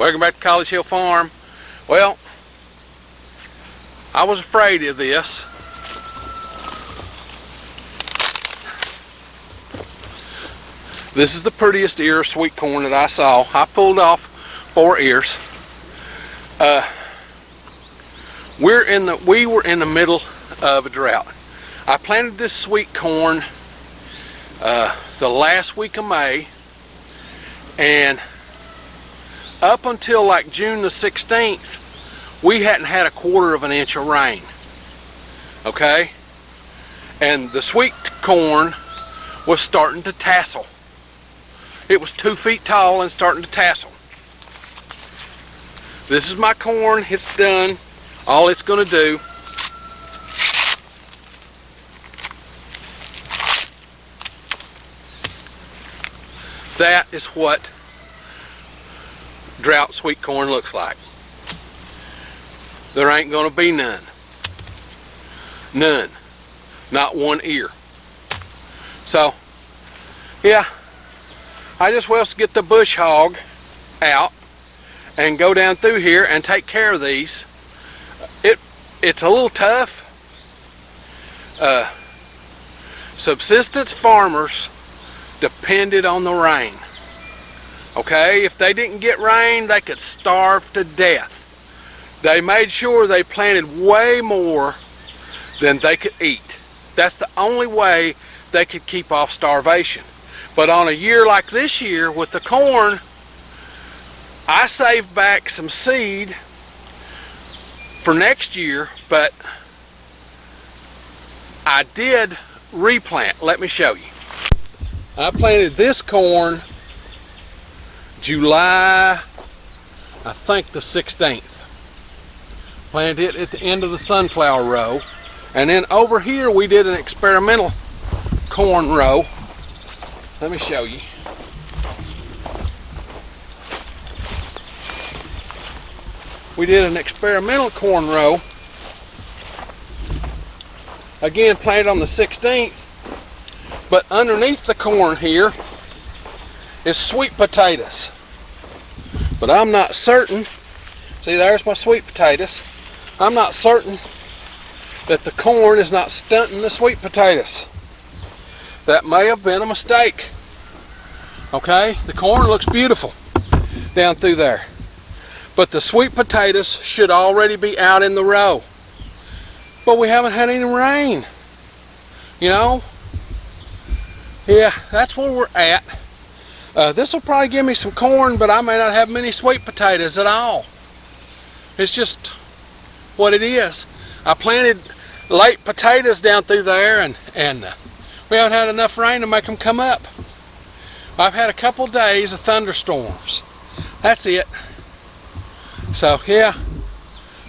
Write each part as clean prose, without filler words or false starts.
Welcome back to College Hill Farm. Well, I was afraid of this. This is the prettiest ear of sweet corn that I saw. I pulled off 4 ears. We were in the middle of a drought. I planted this sweet corn the last week of May, and up until like June the 16th, we hadn't had a 1/4 of an inch of rain. Okay? And the sweet corn was starting to tassel. It was 2 feet tall and starting to tassel. This is my corn. It's done. All it's going to do that is what drought sweet corn looks like. There ain't going to be none. None. Not 1 ear. So, yeah, I just will get the bush hog out and go down through here and take care of these. It's a little tough. Subsistence farmers depended on the rain. Okay, if they didn't get rain, they could starve to death. They made sure they planted way more than they could eat. That's the only way they could keep off starvation. But on a year like this year with the corn, I saved back some seed for next year, but I did replant. Let me show you. I planted this corn July, I think the 16th. Planted it at the end of the sunflower row. And then over here we did an experimental corn row. Let me show you. We did an experimental corn row. Again, planted on the 16th. But underneath the corn here is sweet potatoes. But I'm not certain. See, there's my sweet potatoes. I'm not certain that the corn is not stunting the sweet potatoes. That may have been a mistake. Okay, the corn looks beautiful down through there. But the sweet potatoes should already be out in the row. But we haven't had any rain. You know? Yeah, that's where we're at. This will probably give me some corn, but I may not have many sweet potatoes at all. It's just what it is. I planted late potatoes down through there, and we haven't had enough rain to make them come up. I've had a couple days of thunderstorms. That's it. So yeah,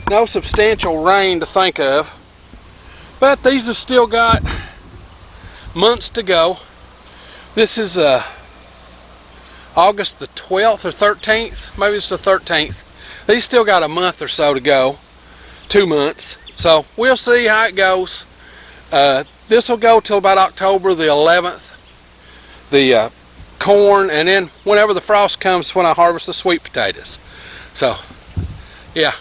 no substantial rain to think of. But these have still got months to go. This is August the 12th or 13th. Maybe it's the 13th. These still got a month or so to go. 2 months. So we'll see how it goes. This will go till about October the 11th. The corn, and then whenever the frost comes, when I harvest the sweet potatoes. So yeah,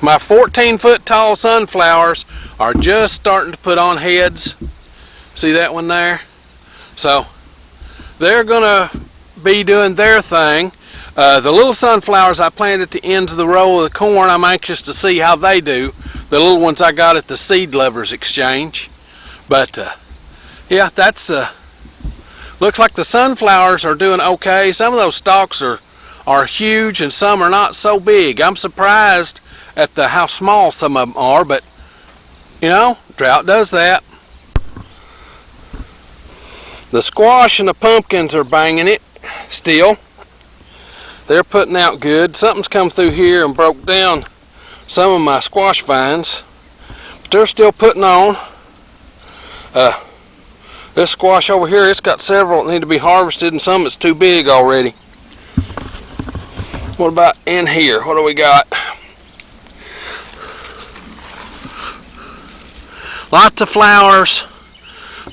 my 14-foot tall sunflowers are just starting to put on heads. See that one there? So they're gonna be doing their thing. The little sunflowers I planted at the ends of the row of the corn, I'm anxious to see how they do. The little ones I got at the Seed Lovers Exchange. But yeah, that's looks like the sunflowers are doing okay. Some of those stalks are huge and some are not so big. I'm surprised at how small some of them are, but you know, drought does that. The squash and the pumpkins are banging it still. They're putting out good. Something's come through here and broke down some of my squash vines, but they're still putting on. This squash over here, it's got several that need to be harvested and some that's too big already. What about in here? What do we got? Lots of flowers,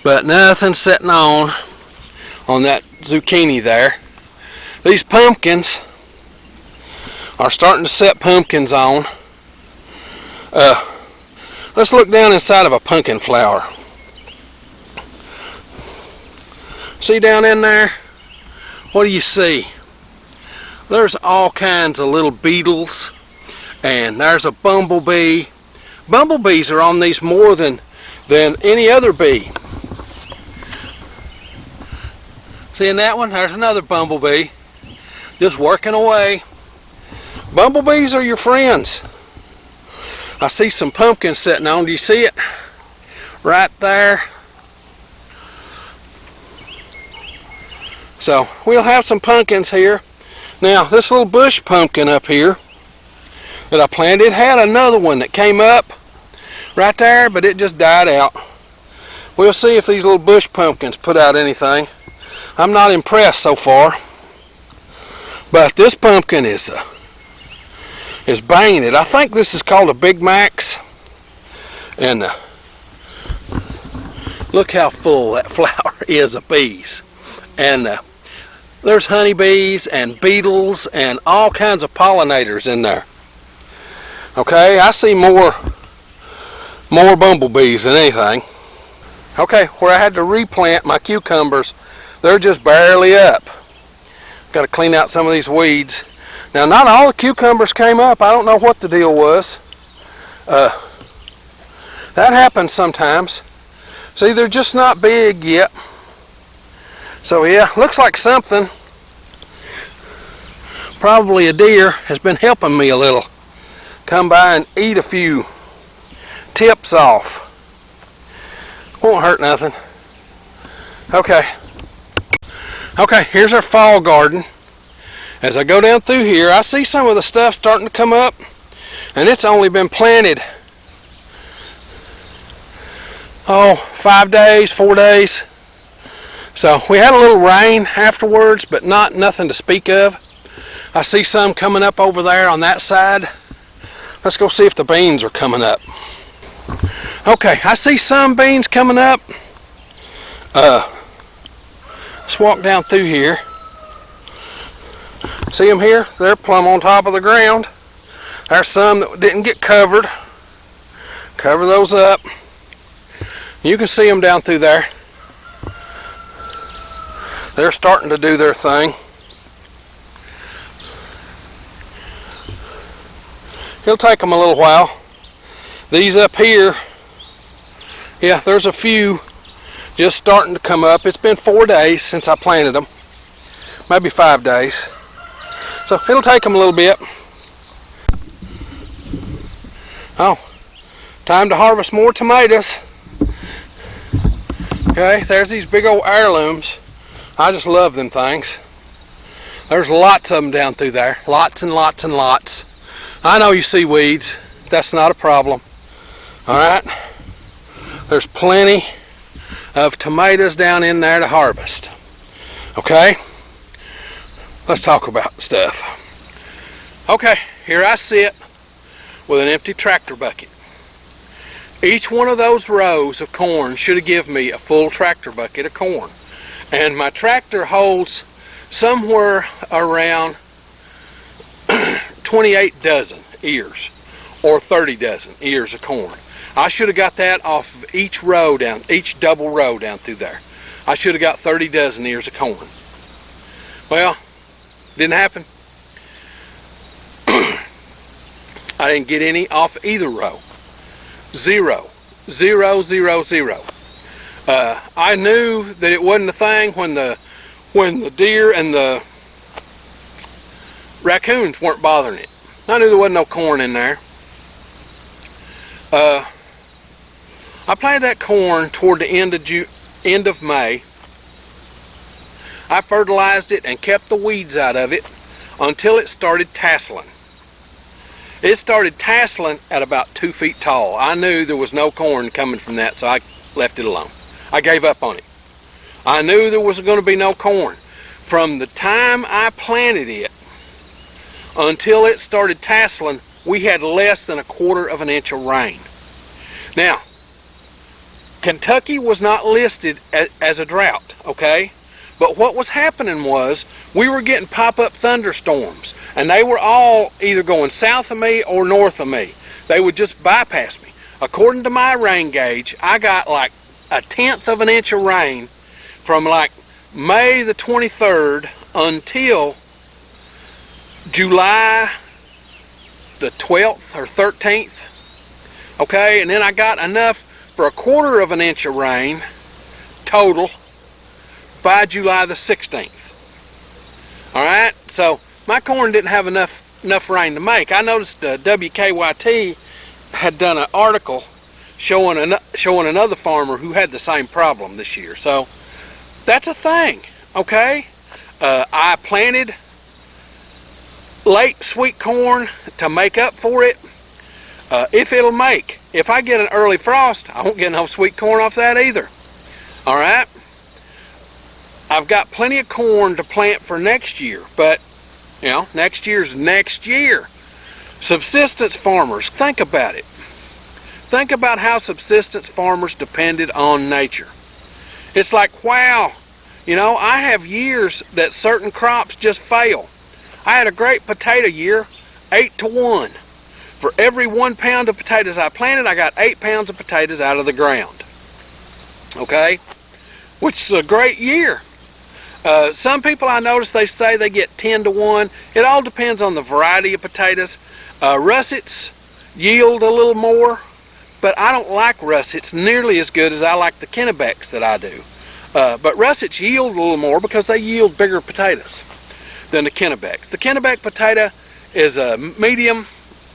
but nothing sitting on that zucchini there. These pumpkins, are starting to set pumpkins on. Let's look down inside of a pumpkin flower. See down in there? What do you see? There's all kinds of little beetles, and there's a bumblebee. Bumblebees are on these more than any other bee. Seeing that one? There's another bumblebee just working away. Bumblebees are your friends. I see some pumpkins sitting on. Do you see it? Right there. So we'll have some pumpkins here. Now this little bush pumpkin up here that I planted had another one that came up right there, but it just died out. We'll see if these little bush pumpkins put out anything. I'm not impressed so far, but this pumpkin is banging it. I think this is called a Big Max, and look how full that flower is of bees. And there's honeybees and beetles and all kinds of pollinators in there. Okay, I see more bumblebees than anything. Okay, where I had to replant my cucumbers, they're just barely up. Got to clean out some of these weeds. Now, not all the cucumbers came up. I don't know what the deal was. That happens sometimes. See, they're just not big yet. So yeah, looks like something. Probably a deer has been helping me a little. Come by and eat a few tips off. Won't hurt nothing. Okay, here's our fall garden. As I go down through here, I see some of the stuff starting to come up, and it's only been planted 5 days, 4 days. So we had a little rain afterwards, but nothing to speak of. I see some coming up over there on that side. Let's go see if the beans are coming up. Okay, I see some beans coming up. Let's walk down through here. See them here? They're plumb on top of the ground. There's some that didn't get covered. Cover those up. You can see them down through there. They're starting to do their thing. It'll take them a little while. These up here, yeah, there's a few just starting to come up. It's been 4 days since I planted them. Maybe 5 days. So it'll take them a little bit. Oh, time to harvest more tomatoes. Okay, there's these big old heirlooms. I just love them things. There's lots of them down through there. Lots and lots and lots. I know you see weeds. That's not a problem. Alright? There's plenty of tomatoes down in there to harvest. Okay? Let's talk about stuff. Okay, here I sit with an empty tractor bucket. Each one of those rows of corn should have given me a full tractor bucket of corn. And my tractor holds somewhere around 28 dozen ears or 30 dozen ears of corn. I should have got that off of each row down, each double row down through there. I should have got 30 dozen ears of corn. Well, didn't happen. I didn't get any off either row. Zero. Zero, zero, zero. I knew that it wasn't a thing when the deer and the raccoons weren't bothering it. I knew there wasn't no corn in there. I planted that corn toward the end of May. I fertilized it and kept the weeds out of it until it started tasseling. It started tasseling at about 2 feet tall. I knew there was no corn coming from that, so I left it alone. I gave up on it. I knew there was going to be no corn. From the time I planted it until it started tasseling, we had less than 1/4 of an inch of rain. Now, Kentucky was not listed as a drought, okay? But what was happening was we were getting pop-up thunderstorms. And they were all either going south of me or north of me. They would just bypass me. According to my rain gauge, I got like 1/10 of an inch of rain from like May the 23rd until July the 12th or 13th. Okay, and then I got enough for 1/4 of an inch of rain total by July the 16th. All right, so my corn didn't have enough rain to make. I noticed WKYT had done an article showing another farmer who had the same problem this year. So that's a thing, okay? I planted late sweet corn to make up for it. If it'll make. If I get an early frost, I won't get no sweet corn off that either. All right? I've got plenty of corn to plant for next year, but you know, next year's next year. Subsistence farmers, think about it. Think about how subsistence farmers depended on nature. It's like, wow, you know, I have years that certain crops just fail. I had a great potato year, 8-to-1. For every 1 pound of potatoes I planted, I got 8 pounds of potatoes out of the ground. Okay? Which is a great year. Some people I notice, they say they get 10-to-1. It all depends on the variety of potatoes. Russets yield a little more, but I don't like russets nearly as good as I like the Kennebecks that I do. But russets yield a little more because they yield bigger potatoes than the Kennebecks. The Kennebec potato is a medium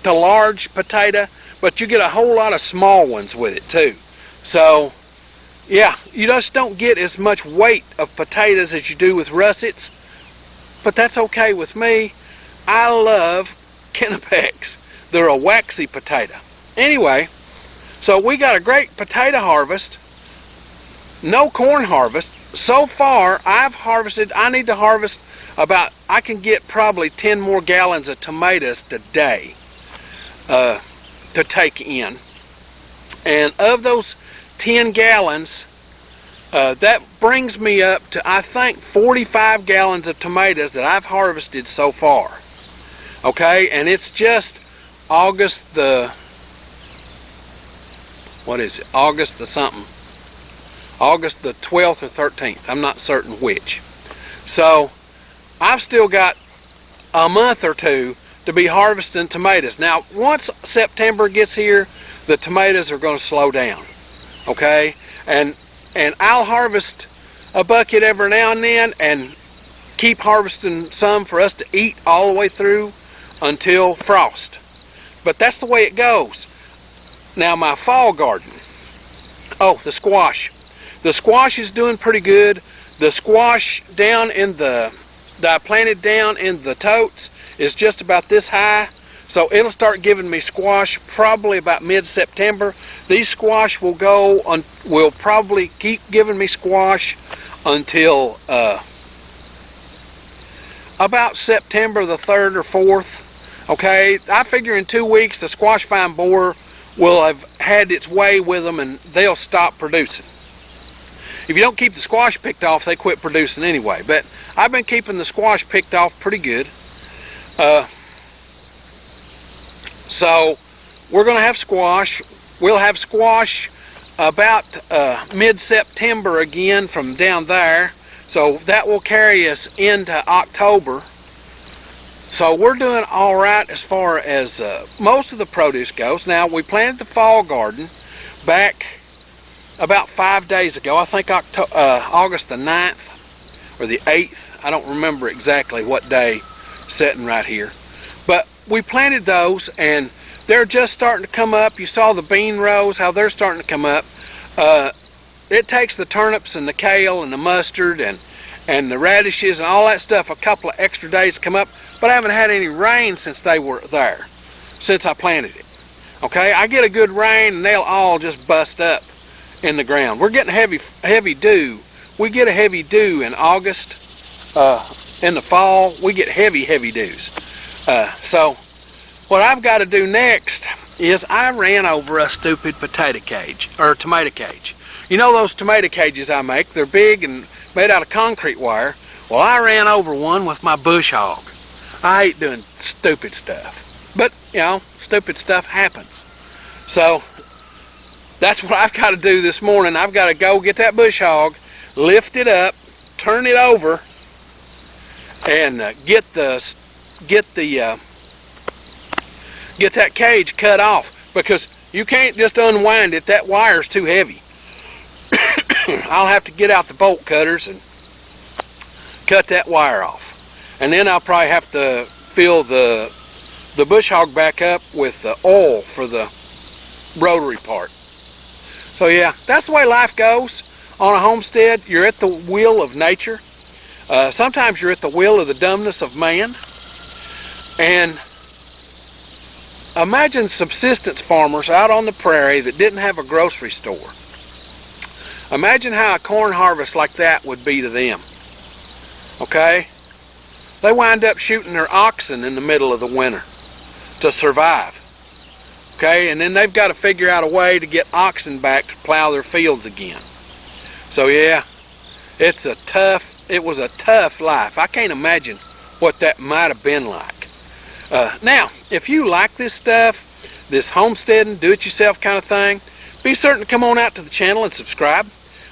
to large potato, but you get a whole lot of small ones with it too. So yeah, you just don't get as much weight of potatoes as you do with russets, but that's okay with me. I love Kennebecks. They're a waxy potato. Anyway, so we got a great potato harvest, no corn harvest. So far, I need to harvest about, I can get probably 10 more gallons of tomatoes today to take in. And of those 10 gallons, that brings me up to, I think, 45 gallons of tomatoes that I've harvested so far. Okay, and it's just August the, what is it? August the something. August the 12th or 13th. I'm not certain which. So I've still got a month or two to be harvesting tomatoes. Now, once September gets here, the tomatoes are going to slow down. Okay, and I'll harvest a bucket every now and then and keep harvesting some for us to eat all the way through until frost. But that's the way it goes. Now my fall garden, oh, the squash is doing pretty good. The squash down in that I planted down in the totes is just about this high. So it'll start giving me squash probably about mid-September. These squash will probably keep giving me squash until about September the 3rd or 4th. Okay, I figure in 2 weeks the squash vine borer will have had its way with them and they'll stop producing. If you don't keep the squash picked off, they quit producing anyway. But I've been keeping the squash picked off pretty good. So we're going to have squash. We'll have squash about mid-September again from down there. So that will carry us into October. So we're doing all right as far as most of the produce goes. Now, we planted the fall garden back about 5 days ago. I think August the 9th or the 8th. I don't remember exactly what day sitting right here. But we planted those and they're just starting to come up. You saw the bean rows, how they're starting to come up. It takes the turnips and the kale and the mustard and the radishes and all that stuff a couple of extra days to come up, but I haven't had any rain since they were there, since I planted it. Okay, I get a good rain and they'll all just bust up in the ground. We're getting heavy dew. We get a heavy dew in August. In the fall, we get heavy dews. So what I've got to do next is I ran over a stupid potato cage, or tomato cage. You know those tomato cages I make? They're big and made out of concrete wire. Well, I ran over one with my bush hog. I hate doing stupid stuff. But, you know, stupid stuff happens. So, that's what I've got to do this morning. I've got to go get that bush hog, lift it up, turn it over, and get that cage cut off, because you can't just unwind it. That wire's too heavy. I'll have to get out the bolt cutters and cut that wire off, and then I'll probably have to fill the bush hog back up with the oil for the rotary part. So yeah, that's the way life goes on a homestead. You're at the will of nature. Sometimes you're at the will of the dumbness of man. And imagine subsistence farmers out on the prairie that didn't have a grocery store. Imagine how a corn harvest like that would be to them. Okay? They wind up shooting their oxen in the middle of the winter to survive. Okay? And then they've got to figure out a way to get oxen back to plow their fields again. So yeah, it was a tough life. I can't imagine what that might have been like. Now, if you like this stuff, this homesteading, do-it-yourself kind of thing, be certain to come on out to the channel and subscribe.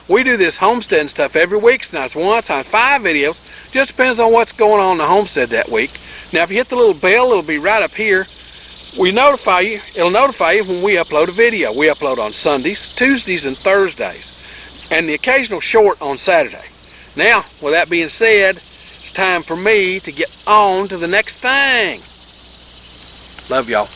We do this homesteading stuff every week. Sometimes 1, sometimes 5 videos. Just depends on what's going on in the homestead that week. Now, if you hit the little bell, it'll be right up here. It'll notify you when we upload a video. We upload on Sundays, Tuesdays, and Thursdays, and the occasional short on Saturday. Now, with that being said, it's time for me to get on to the next thing. Love y'all.